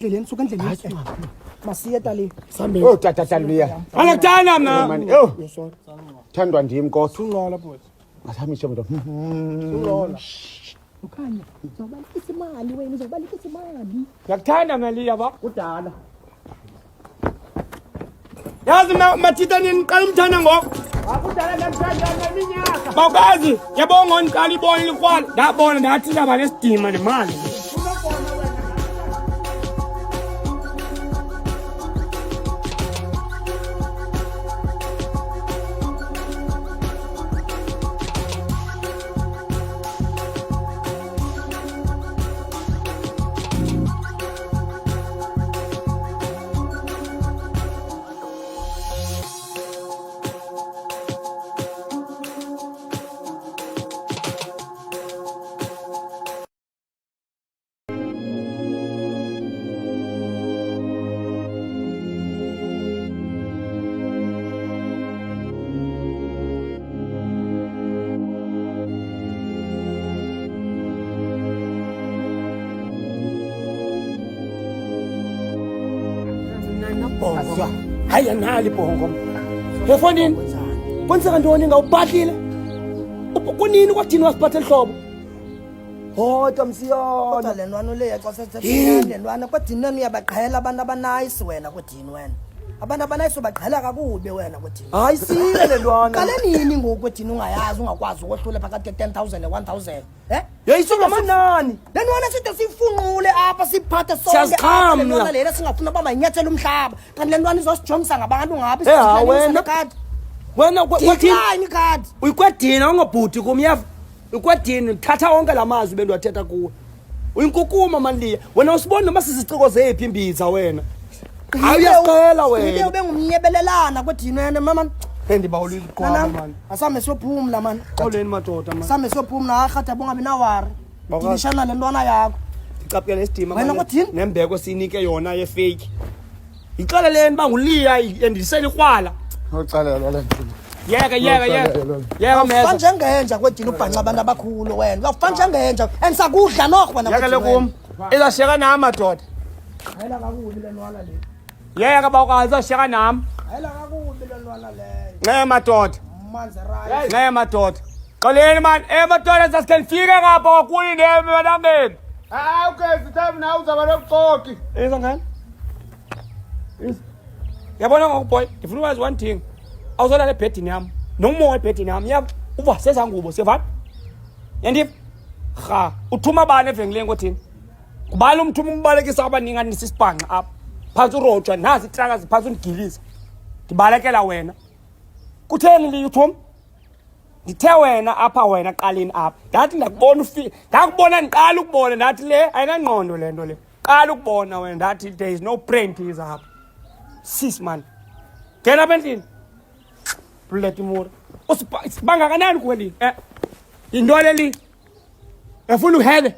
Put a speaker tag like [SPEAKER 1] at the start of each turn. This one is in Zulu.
[SPEAKER 1] Ndleleni suka endleleni. Masiye tali.
[SPEAKER 2] Sambe. Oh tata Luya.
[SPEAKER 3] Angathanda mna.
[SPEAKER 2] Oh. Thandwa ndim kodwa.
[SPEAKER 3] Unqola bhuti.
[SPEAKER 2] Ngathamishe mntu.
[SPEAKER 3] Unqola.
[SPEAKER 1] Ukhanya. Uzobalekisa imali wena uzobalekisa imali.
[SPEAKER 3] Ngiyakuthanda Maliya ba.
[SPEAKER 1] Kudala.
[SPEAKER 3] Yazi mathita nini qala umthanda ngoko.
[SPEAKER 1] Akudala ngiyakuthanda ngeminyaka.
[SPEAKER 3] Bawukazi yabonga ngiqala ibona likwala. Ndabona ndathi ndaba nesidima nemali. Hayi anali bongo. Hefonini. Kwenzeka ntoni ngawubhahlile? Kunini kwathini wasiphatha ehlobo? Hodwa msiyona.
[SPEAKER 1] Kodwa le ntwana le xa sethe le ntwana kodini uyabaqhela abantu abanice wena kodini wena. Abantu abanice ubaqhela kakubi wena kodini.
[SPEAKER 3] Hayi sile le ntwana.
[SPEAKER 1] Qale nini ngoku kodini ungayazi ungakwazi ukwehlula phakathi 10,000 ne 1,000.
[SPEAKER 3] Yayisuka amanani.
[SPEAKER 1] Le ntwana sithi sifunqule apha siphathe sonke.
[SPEAKER 3] Siyazikhamla.
[SPEAKER 1] Le ntwana lena singafuna baba inyathelo umhlaba. Kanti le ntwana izosijongisa ngabantu ngapha
[SPEAKER 3] wena
[SPEAKER 1] card.
[SPEAKER 3] Wena kwathini?
[SPEAKER 1] Decline card.
[SPEAKER 3] Uyikwadina ungabhudi kumyava. Uyikwadini thatha onke lamazwi bendiwathetha kuwe. Uyinkukuma Maliya. Wena usibona noma sisiciko zephi imbiza wena. Awuyaqela wena.
[SPEAKER 1] Ube ngumnyebelelana kodini wena mama.
[SPEAKER 3] Bendibawula iqhwa man.
[SPEAKER 1] Asame sophumla man.
[SPEAKER 3] Xoleni madoda man.
[SPEAKER 1] Asame sophumla akhatha bongabi nawari. Ngishana le ntwana yakho.
[SPEAKER 3] Icapukela isidima
[SPEAKER 1] Wena kwathini?
[SPEAKER 3] Nembeko sinike yona ye fake. Ixela leni banguliya endisela ikwala.
[SPEAKER 2] Ucalela le nto.
[SPEAKER 3] Yeka meza.
[SPEAKER 1] Ufanje ngenja kodini ubhanqa abantu abakhulu wena. Ufanje ngenja ensakudla nokho na.
[SPEAKER 3] Yeka lekum. Izasheka nami madoda.
[SPEAKER 1] Hayela kakubi le ntwana le.
[SPEAKER 3] Yeka bawukazi asheka nami.
[SPEAKER 1] Hayela kakubi le ntwana le.
[SPEAKER 3] Nqe madoda.
[SPEAKER 1] Manze right.
[SPEAKER 3] Nqe madoda. Xoleni man, madoda sasikhenifika ngapha kwakhulu nemi banambeni.
[SPEAKER 2] Okay, sithatha nawe uzaba nobuxoki.
[SPEAKER 3] Ngani? Yabona ngokuboy, ngifuna ukwazi one thing. Awuzolala ebhedini yami. Nomoya ebhedini yami. Yabo uba sezangubo sevana. Yandiphi? Kha, uthuma bani evengeleni kothini? Kubala umthuma umbalekisa abaninganisa isibhanqa apha. Phansi urojwa nazi itraka ziphansi undigiliza. Ndibalekela wena. Kutheni liyuthuma? Ngithe wena apha wena qaleni apha. Ndathi ndakubona ndakubona ndiqala ukubona ndathi le ayinangqondo le nto le. Qala ukubona wena ndathi there is no brain tease apha. Sis man. Ngena apha endlini. Bullet imura. Usibanga kanani kweli? Into leli. Efuna uhele.